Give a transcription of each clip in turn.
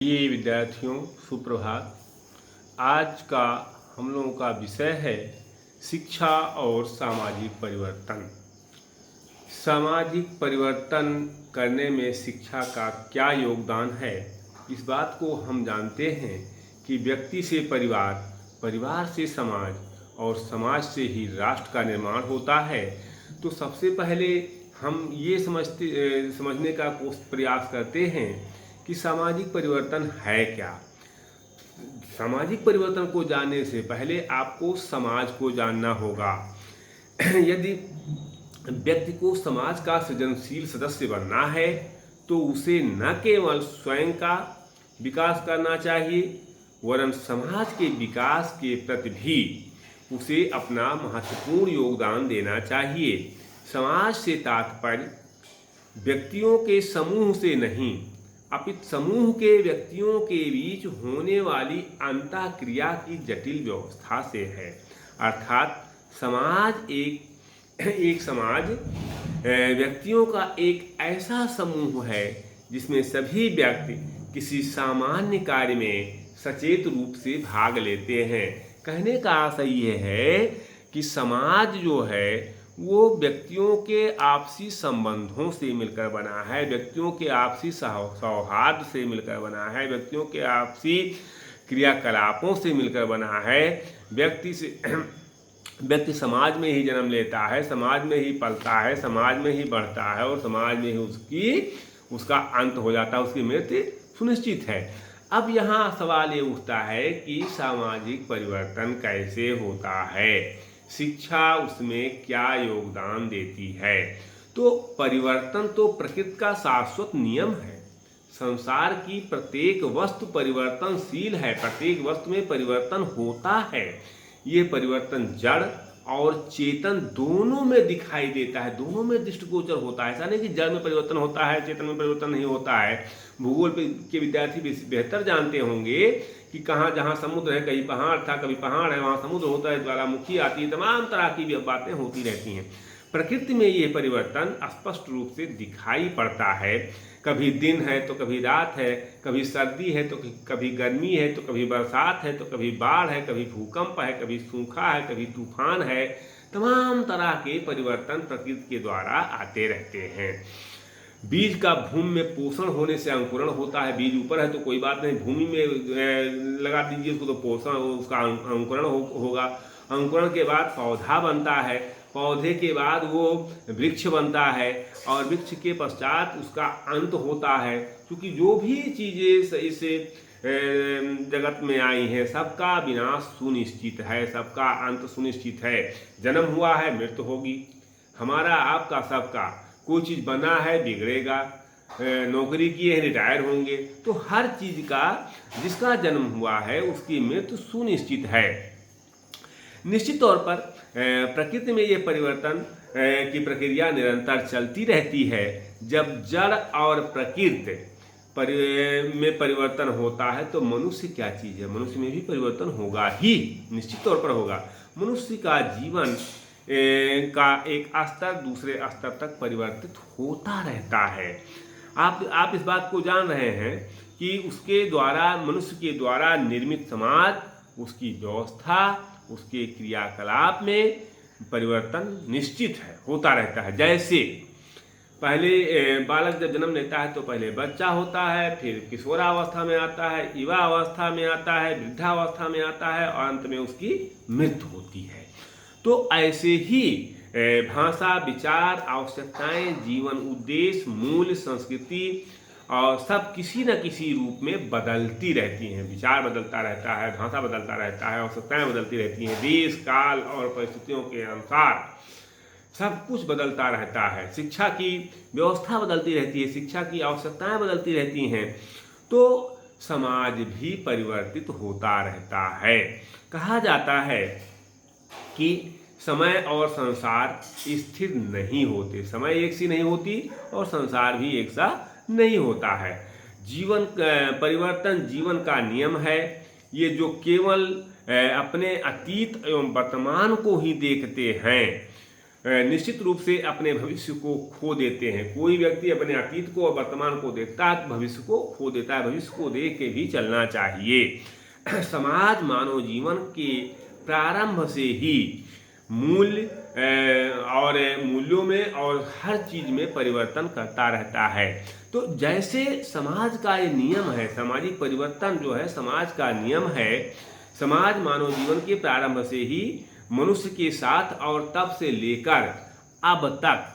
ये विद्यार्थियों सुप्रभात। आज का हम लोगों का विषय है शिक्षा और सामाजिक परिवर्तन। सामाजिक परिवर्तन करने में शिक्षा का क्या योगदान है, इस बात को हम जानते हैं कि व्यक्ति से परिवार, परिवार से समाज और समाज से ही राष्ट्र का निर्माण होता है। तो सबसे पहले हम ये समझने का प्रयास करते हैं कि सामाजिक परिवर्तन है क्या। सामाजिक परिवर्तन को जानने से पहले आपको समाज को जानना होगा। यदि व्यक्ति को समाज का सृजनशील सदस्य बनना है तो उसे न केवल स्वयं का विकास करना चाहिए वरन समाज के विकास के प्रति भी उसे अपना महत्वपूर्ण योगदान देना चाहिए। समाज से तात्पर्य व्यक्तियों के समूह से नहीं अपितु समूह के व्यक्तियों के बीच होने वाली अंतःक्रिया की जटिल व्यवस्था से है। अर्थात समाज एक समाज व्यक्तियों का एक ऐसा समूह है जिसमें सभी व्यक्ति किसी सामान्य कार्य में सचेत रूप से भाग लेते हैं। कहने का आशय ये है कि समाज जो है वो व्यक्तियों के आपसी संबंधों से मिलकर बना है, व्यक्तियों के आपसी सौहार्द से मिलकर बना है, व्यक्तियों के आपसी क्रियाकलापों से मिलकर बना है। व्यक्ति समाज में ही जन्म लेता है, समाज में ही पलता है, समाज में ही बढ़ता है और समाज में ही उसका अंत हो जाता है, उसकी मृत्यु सुनिश्चित है। अब यहाँ सवाल ये उठता है कि सामाजिक परिवर्तन कैसे होता है, शिक्षा उसमें क्या योगदान देती है। तो परिवर्तन तो प्रकृति का शाश्वत नियम है। संसार की प्रत्येक वस्तु परिवर्तनशील है, प्रत्येक वस्तु में परिवर्तन होता है। ये परिवर्तन जड़ और चेतन दोनों में दिखाई देता है, दोनों में दृष्टिगोचर होता है। ऐसा नहीं कि जड़ में परिवर्तन होता है चेतन में परिवर्तन नहीं होता है। भूगोल के विद्यार्थी बेहतर जानते होंगे कि कहाँ जहाँ समुद्र है, कहीं पहाड़ था, कभी पहाड़ है, वहाँ समुद्र होता है, ज्वालामुखी आती है, तमाम तरह की बातें होती रहती हैं। प्रकृति में ये परिवर्तन स्पष्ट रूप से दिखाई पड़ता है। कभी दिन है तो कभी रात है, कभी सर्दी है तो कभी गर्मी है, तो कभी बरसात है, तो कभी बाढ़ है, कभी भूकंप है, कभी सूखा है, कभी तूफान है। तमाम तरह के परिवर्तन प्रकृति के द्वारा आते रहते हैं। बीज का भूमि में पोषण होने से अंकुरण होता है। बीज ऊपर है तो कोई बात नहीं, भूमि में लगा दीजिए उसको तो पोषण, उसका अंकुरण होगा। अंकुरण के बाद पौधा बनता है, पौधे के बाद वो वृक्ष बनता है और वृक्ष के पश्चात उसका अंत होता है। क्योंकि जो भी चीज़ें इस जगत में आई हैं सबका विनाश सुनिश्चित है, सबका अंत सुनिश्चित है। जन्म हुआ है मृत्यु होगी, हमारा आपका सबका। कोई चीज़ बना है बिगड़ेगा, नौकरी किए हैं रिटायर होंगे। तो हर चीज़ का जिसका जन्म हुआ है उसकी मृत्यु सुनिश्चित है। निश्चित तौर पर प्रकृति में ये परिवर्तन की प्रक्रिया निरंतर चलती रहती है। जब जड़ और प्रकृति में परिवर्तन होता है तो मनुष्य क्या चीज़ है, मनुष्य में भी परिवर्तन होगा ही, निश्चित तौर पर होगा। मनुष्य का जीवन का एक स्तर दूसरे स्तर तक परिवर्तित होता रहता है। आप इस बात को जान रहे हैं कि उसके द्वारा, मनुष्य के द्वारा निर्मित समाज, उसकी व्यवस्था, उसके क्रियाकलाप में परिवर्तन निश्चित है, होता रहता है। जैसे पहले बालक जब जन्म लेता है तो पहले बच्चा होता है, फिर किशोरावस्था में आता है, युवा अवस्था में आता है, वृद्धावस्था में आता है और अंत में उसकी मृत्यु होती है। तो ऐसे ही भाषा, विचार, आवश्यकताएं, जीवन उद्देश्य, मूल्य, संस्कृति और सब किसी न किसी रूप में बदलती रहती हैं। विचार बदलता रहता है, भाषा बदलता रहता है, आवश्यकताएं बदलती रहती हैं। देश काल और परिस्थितियों के अनुसार सब कुछ बदलता रहता है। शिक्षा की व्यवस्था बदलती रहती है, शिक्षा की आवश्यकताएं बदलती रहती हैं। तो समाज भी परिवर्तित होता रहता है। कहा जाता है कि समय और संसार स्थिर नहीं होते, समय एक सी नहीं होती और संसार भी एक सा नहीं होता है। जीवन परिवर्तन जीवन का नियम है। ये जो केवल अपने अतीत एवं वर्तमान को ही देखते हैं निश्चित रूप से अपने भविष्य को खो देते हैं। कोई व्यक्ति अपने अतीत को और वर्तमान को देखता है तो भविष्य को खो देता है। भविष्य को देख के भी चलना चाहिए। समाज मानव जीवन के प्रारंभ से ही मूल्य और मूल्यों में और हर चीज में परिवर्तन करता रहता है। तो जैसे समाज का ये नियम है, सामाजिक परिवर्तन जो है समाज का नियम है। समाज मानव जीवन के प्रारंभ से ही मनुष्य के साथ और तब से लेकर अब तक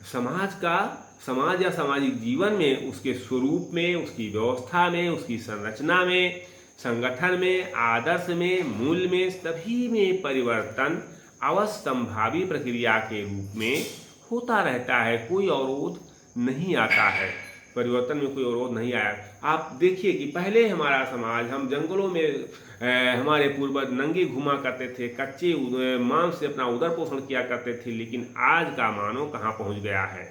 समाज या सामाजिक जीवन में, उसके स्वरूप में, उसकी व्यवस्था में, उसकी संरचना में, संगठन में, आदर्श में, मूल्य में, सभी में परिवर्तन अवश्य संभावी प्रक्रिया के रूप में होता रहता है। कोई अवरोध नहीं आता है, परिवर्तन में कोई अवरोध नहीं आया। आप देखिए कि पहले हमारा समाज, हम जंगलों में हमारे पूर्वज नंगे घुमा करते थे, कच्चे मांस से अपना उदर पोषण किया करते थे, लेकिन आज का मानव कहाँ पहुँच गया है।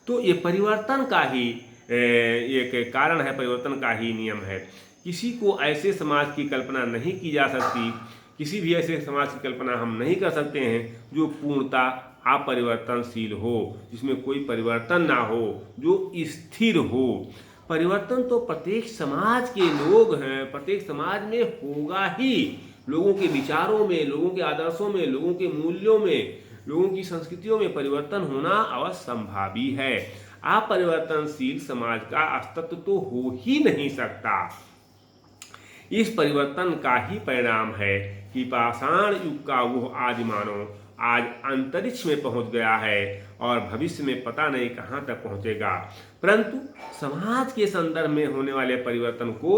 तो ये परिवर्तन का ही एक कारण है, परिवर्तन का ही नियम है। किसी को ऐसे समाज की कल्पना नहीं की जा सकती, किसी भी ऐसे समाज की कल्पना हम नहीं कर सकते हैं जो पूर्णतः अपरिवर्तनशील हो, जिसमें कोई परिवर्तन ना हो, जो स्थिर हो। परिवर्तन तो प्रत्येक समाज के लोग हैं, प्रत्येक समाज में होगा ही। लोगों के विचारों में, लोगों के आदर्शों में, लोगों के मूल्यों में, लोगों की संस्कृतियों में परिवर्तन होना अवश्य संभावी है। अपरिवर्तनशील समाज का अस्तित्व तो हो ही नहीं सकता। इस परिवर्तन का ही परिणाम है कि पाषाण युग का वो आदि मानव आज अंतरिक्ष में पहुंच गया है और भविष्य में पता नहीं कहां तक पहुंचेगा। परंतु समाज के संदर्भ में होने वाले परिवर्तन को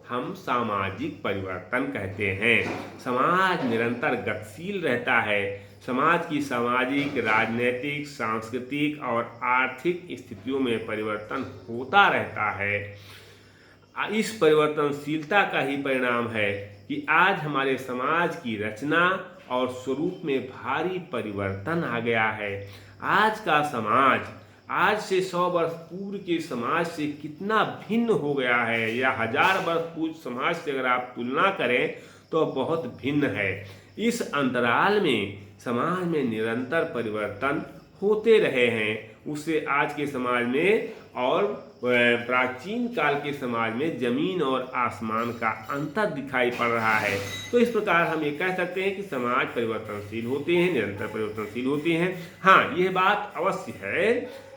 हम सामाजिक परिवर्तन कहते हैं। समाज निरंतर गतिशील रहता है। समाज की सामाजिक, राजनीतिक, सांस्कृतिक और आर्थिक स्थितियों में परिवर्तन होता रहता है। इस परिवर्तनशीलता का ही परिणाम है कि आज हमारे समाज की रचना और स्वरूप में भारी परिवर्तन आ गया है। आज का समाज आज से 100 वर्ष पूर्व के समाज से कितना भिन्न हो गया है, या 1000 वर्ष पूर्व समाज से अगर आप तुलना करें तो बहुत भिन्न है। इस अंतराल में समाज में निरंतर परिवर्तन होते रहे हैं। उससे आज के समाज में और प्राचीन काल के समाज में जमीन और आसमान का अंतर दिखाई पड़ रहा है। तो इस प्रकार हम ये कह सकते हैं कि समाज परिवर्तनशील होते हैं, निरंतर परिवर्तनशील होते हैं। हाँ, यह बात अवश्य है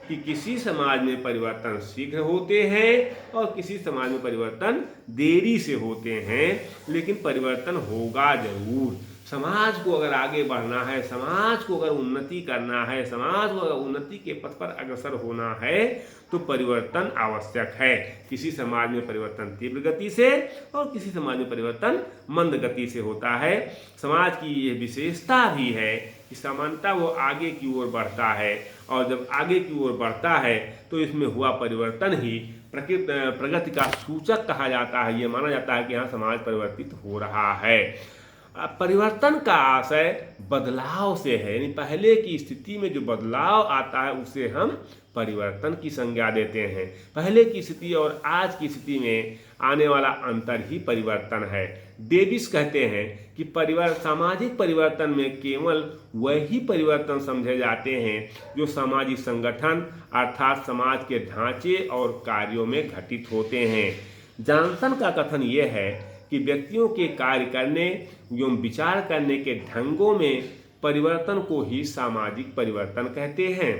कि किसी समाज में परिवर्तन शीघ्र होते हैं और किसी समाज में परिवर्तन देरी से होते हैं, लेकिन परिवर्तन होगा जरूर। समाज को अगर आगे बढ़ना है, समाज को अगर उन्नति करना है, समाज को अगर उन्नति के पथ पर अग्रसर होना है तो परिवर्तन आवश्यक है। किसी समाज में परिवर्तन तीव्र गति से और किसी समाज में परिवर्तन मंद गति से होता है। समाज की यह विशेषता भी है कि सामान्यतः वो आगे की ओर बढ़ता है, और जब आगे की ओर बढ़ता है तो इसमें हुआ परिवर्तन ही प्रगति का सूचक कहा जाता है। ये माना जाता है कि हाँ, समाज परिवर्तित हो रहा है। परिवर्तन का आशय बदलाव से है, यानी पहले की स्थिति में जो बदलाव आता है उसे हम परिवर्तन की संज्ञा देते हैं। पहले की स्थिति और आज की स्थिति में आने वाला अंतर ही परिवर्तन है। डेविस कहते हैं कि सामाजिक परिवर्तन में केवल वही परिवर्तन समझे जाते हैं जो सामाजिक संगठन अर्थात समाज के ढांचे और कार्यों में घटित होते हैं। जॉनसन का कथन यह है कि व्यक्तियों के कार्य करने एवं विचार करने के ढंगों में परिवर्तन को ही सामाजिक परिवर्तन कहते हैं।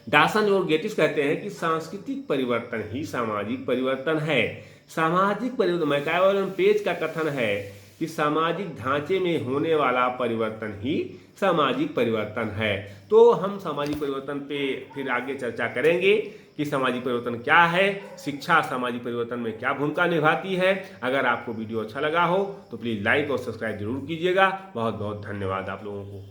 डासन और गेटिस कहते हैं कि सांस्कृतिक परिवर्तन ही सामाजिक परिवर्तन है। सामाजिक परिवर्तन, मैकाइवल पेज का कथन है कि सामाजिक ढांचे में होने वाला परिवर्तन ही सामाजिक परिवर्तन है। तो हम सामाजिक परिवर्तन पे फिर आगे चर्चा करेंगे कि सामाजिक परिवर्तन क्या है, शिक्षा सामाजिक परिवर्तन में क्या भूमिका निभाती है। अगर आपको वीडियो अच्छा लगा हो तो प्लीज़ लाइक और सब्सक्राइब जरूर कीजिएगा। बहुत बहुत धन्यवाद आप लोगों को।